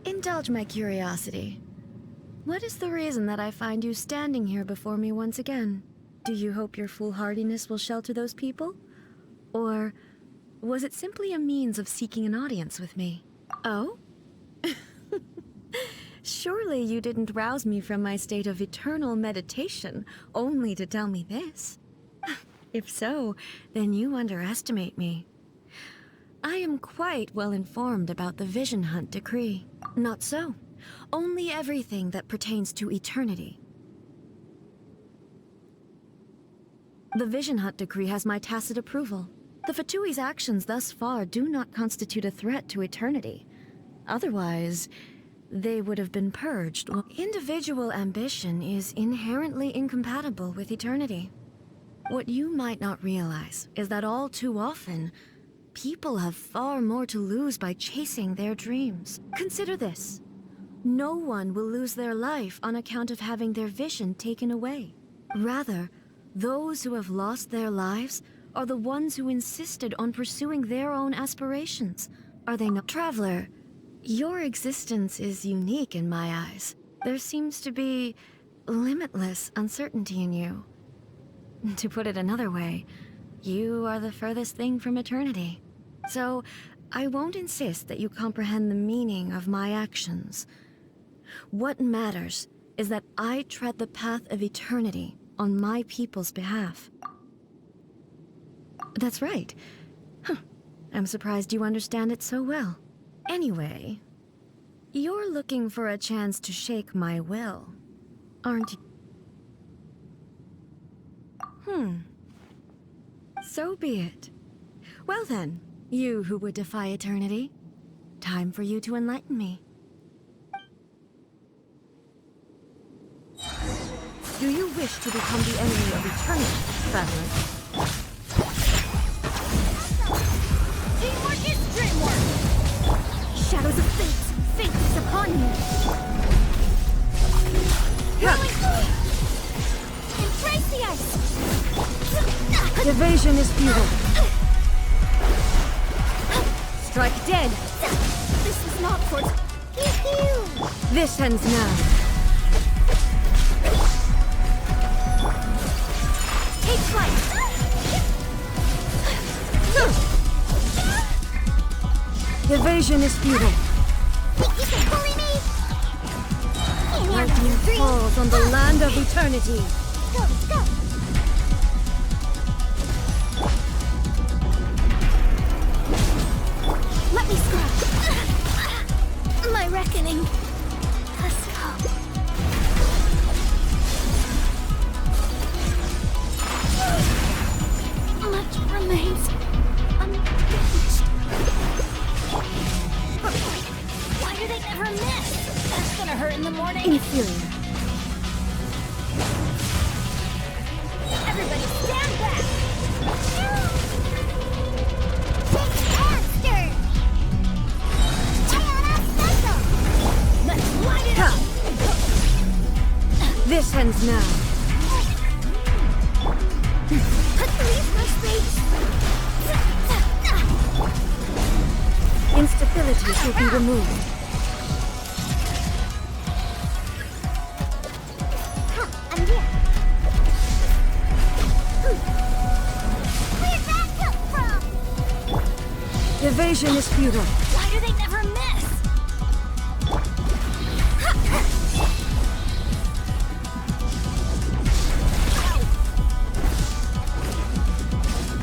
Indulge my curiosity. What is the reason that I find you standing here before me once again? Do you hope your foolhardiness will shelter those people? Or was it simply a means of seeking an audience with me? Oh? Surely you didn't rouse me from my state of eternal meditation only to tell me this. If so, then you underestimate me. I am quite well informed about the Vision Hunt decree. Not so. Only everything that pertains to eternity. The Vision Hunt decree has my tacit approval. The Fatui's actions thus far do not constitute a threat to eternity. Otherwise, they would have been purged. Individual ambition is inherently incompatible with eternity. What you might not realize is that all too often, people have far more to lose by chasing their dreams. Consider this. No one will lose their life on account of having their vision taken away. Rather, those who have lost their lives are the ones who insisted on pursuing their own aspirations. Are they not? Traveler, your existence is unique in my eyes. There seems to be limitless uncertainty in you. To put it another way, you are the furthest thing from eternity. So, I won't insist that you comprehend the meaning of my actions. What matters is that I tread the path of eternity on my people's behalf. That's right. Huh. I'm surprised you understand it so well. Anyway, you're looking for a chance to shake my will, aren't you? So be it. Well then, you who would defy eternity, time for you to enlighten me. Do you wish to become the enemy of eternity, traveler? Teamwork is dreamwork! Shadows of fate is upon you! Embrace the ice! Evasion is futile. Strike dead! This is not for... Pew! This ends now. Take flight! Evasion is futile. Think you can bully me? Lightning falls on the land of eternity. Go, go! Let me scrap. My reckoning. Let's go. Much remains unfinished. Why do they never miss? That's gonna hurt in the morning. Inferior. Everybody stand back! Take faster! Iona Special! Let's light it up! This ends now. Leave my space! Instability will be removed. I'm here. Where'd that come from? Evasion is futile. Why do they never miss?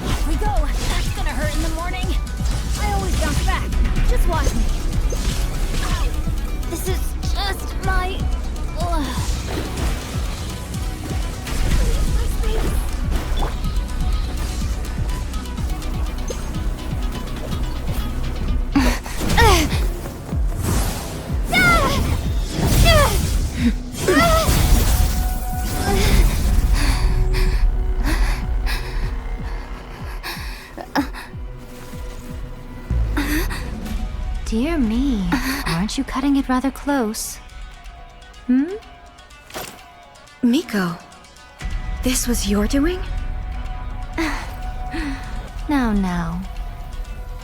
Here we go. That's gonna hurt in the morning. I always bounce back. Just watch me. This is just my... Dear me, aren't you cutting it rather close? Miko, this was your doing? Now.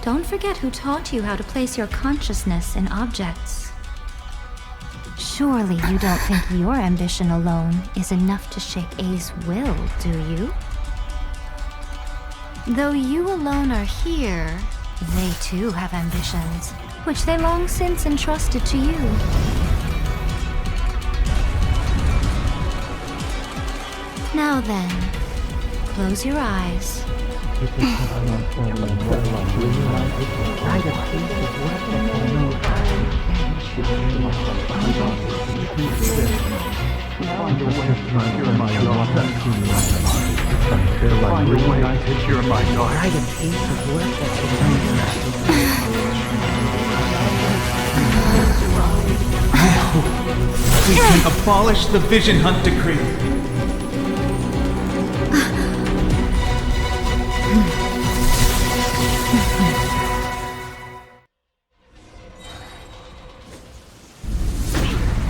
Don't forget who taught you how to place your consciousness in objects. Surely you don't think your ambition alone is enough to shake A's will, do you? Though you alone are here, they too have ambitions, which they long since entrusted to you. Now then, close your eyes. We can abolish the Vision Hunt Decree.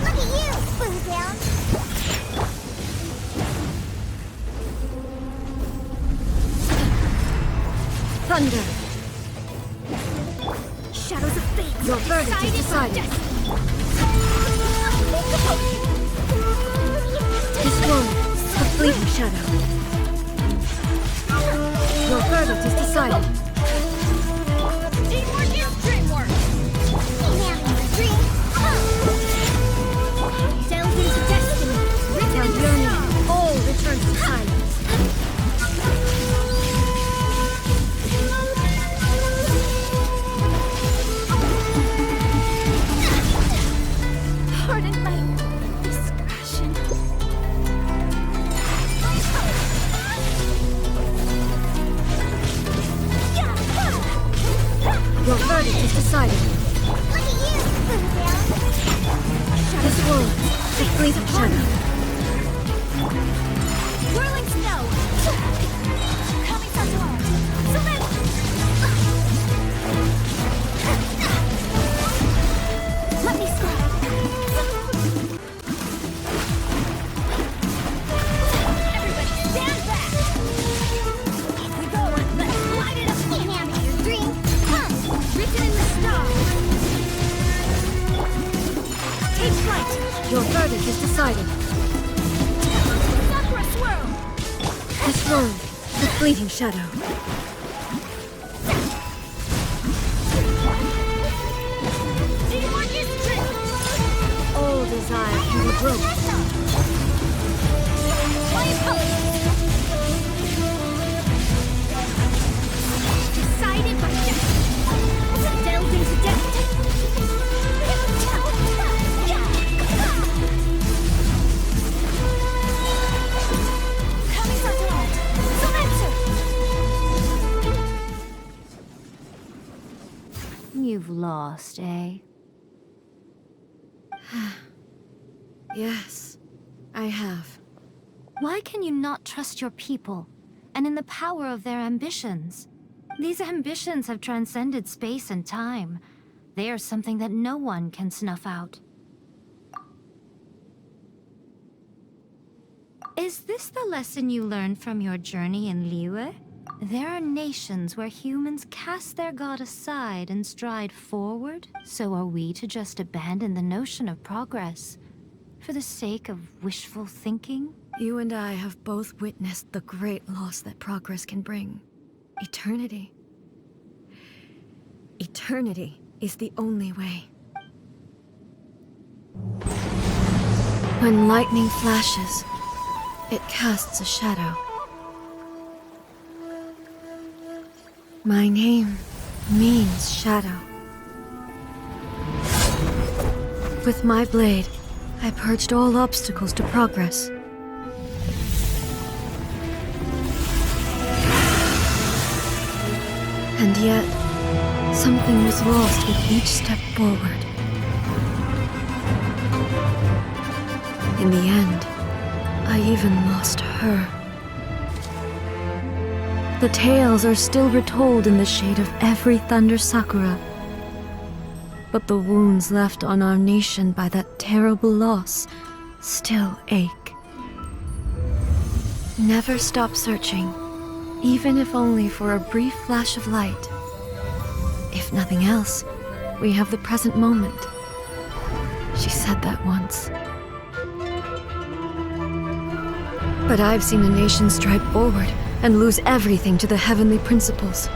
Look at you, Boo Down. Thunder! Shadows of fate. Your verdict is decided. This world, a fleeting shadow. Your verdict is decided. Teamwork is dreamwork. Dream. Delve into destiny. Now yearning, all returns to silence. Pardon my discretion. Your verdict is decided. Look at you, Boo Down. This world, a fleeting shadow. Whirling snow. Coming Saturn. Surrender. Let me slide. Everybody stand back. Off we go. Let's light it up. Hand me your dream. Come. Written in the stars. Take flight. Your verdict is decided. Sakura swirl. This world, a fleeting shadow. Teamwork is trick. All desire can be broken. Flame colors. Decided by destiny. Delve into destiny. Coming Saturn. Surrender. You've lost, eh? Yes, I have. Why can you not trust your people, and in the power of their ambitions? These ambitions have transcended space and time. They are something that no one can snuff out. Is this the lesson you learned from your journey in Liyue? There are nations where humans cast their god aside and stride forward, so are we to just abandon the notion of progress for the sake of wishful thinking? You and I have both witnessed the great loss that progress can bring. Eternity. Eternity is the only way. When lightning flashes, it casts a shadow. My name means shadow. With my blade, I purged all obstacles to progress. And yet, something was lost with each step forward. In the end, I even lost her. The tales are still retold in the shade of every Thunder Sakura. But the wounds left on our nation by that terrible loss still ache. Never stop searching, even if only for a brief flash of light. If nothing else, we have the present moment. She said that once. But I've seen a nation stride forward and lose everything to the heavenly principles.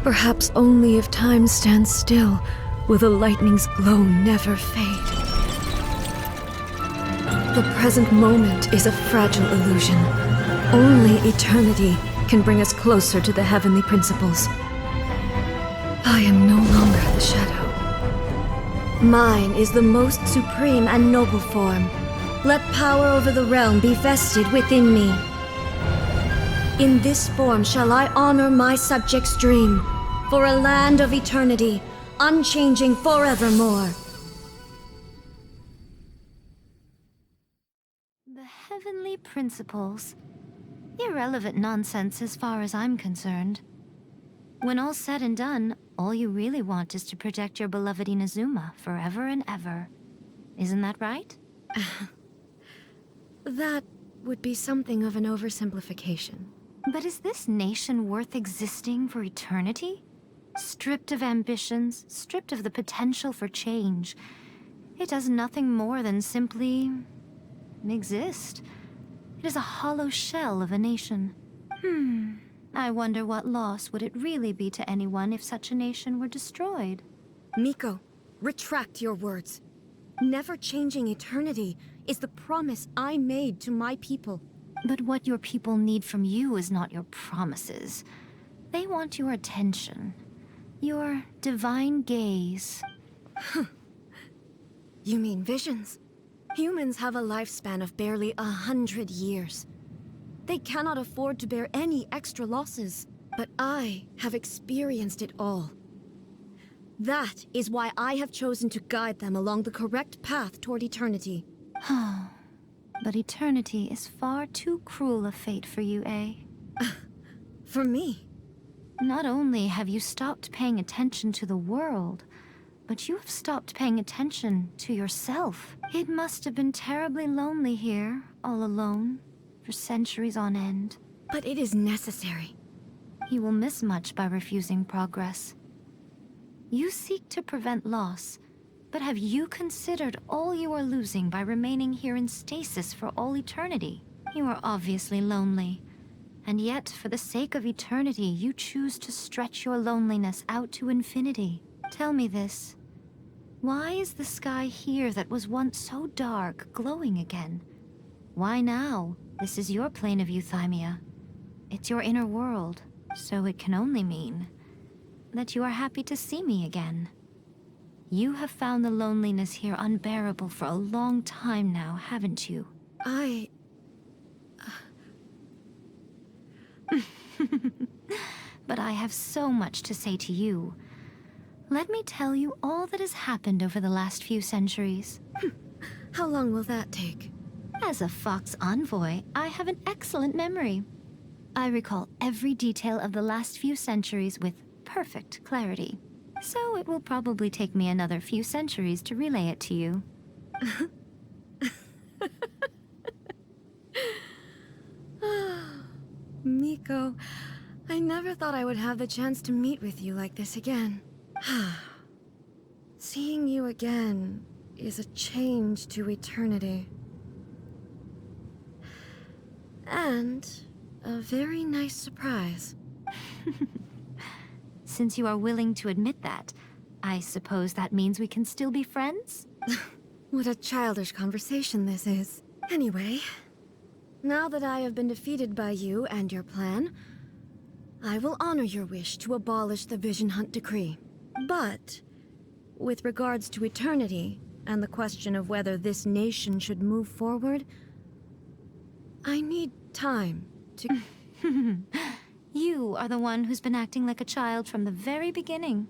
Perhaps only if time stands still will the lightning's glow never fade. The present moment is a fragile illusion. Only eternity can bring us closer to the heavenly principles. I am no longer the shadow. Mine is the most supreme and noble form. Let power over the realm be vested within me. In this form shall I honor my subjects' dream, for a land of eternity, unchanging forevermore. The heavenly principles. Irrelevant nonsense as far as I'm concerned. When all's said and done, all you really want is to protect your beloved Inazuma forever and ever. Isn't that right? That would be something of an oversimplification. But is this nation worth existing for eternity? Stripped of ambitions, stripped of the potential for change. It does nothing more than simply exist. It is a hollow shell of a nation. I wonder what loss would it really be to anyone if such a nation were destroyed? Miko, retract your words. Never changing eternity is the promise I made to my people. But what your people need from you is not your promises. They want your attention. Your divine gaze. You mean visions? Humans have a lifespan of barely 100 years. They cannot afford to bear any extra losses. But I have experienced it all. That is why I have chosen to guide them along the correct path toward eternity. But eternity is far too cruel a fate for you, eh? For me? Not only have you stopped paying attention to the world, but you have stopped paying attention to yourself. It must have been terribly lonely here, all alone, for centuries on end. But it is necessary. You will miss much by refusing progress. You seek to prevent loss, but have you considered all you are losing by remaining here in stasis for all eternity? You are obviously lonely, and yet for the sake of eternity, you choose to stretch your loneliness out to infinity. Tell me this. Why is the sky here that was once so dark glowing again? Why now? This is your plane of euthymia. It's your inner world, so it can only mean that you are happy to see me again. You have found the loneliness here unbearable for a long time now, haven't you? But I have so much to say to you. Let me tell you all that has happened over the last few centuries. How long will that take? As a Fox envoy, I have an excellent memory. I recall every detail of the last few centuries with perfect clarity. So it will probably take me another few centuries to relay it to you. Miko, I never thought I would have the chance to meet with you like this again. Seeing you again is a change to eternity. And a very nice surprise. Since you are willing to admit that, I suppose that means we can still be friends? What a childish conversation this is. Anyway, now that I have been defeated by you and your plan, I will honor your wish to abolish the Vision Hunt Decree. But, with regards to eternity, and the question of whether this nation should move forward, I need time to... You are the one who's been acting like a child from the very beginning.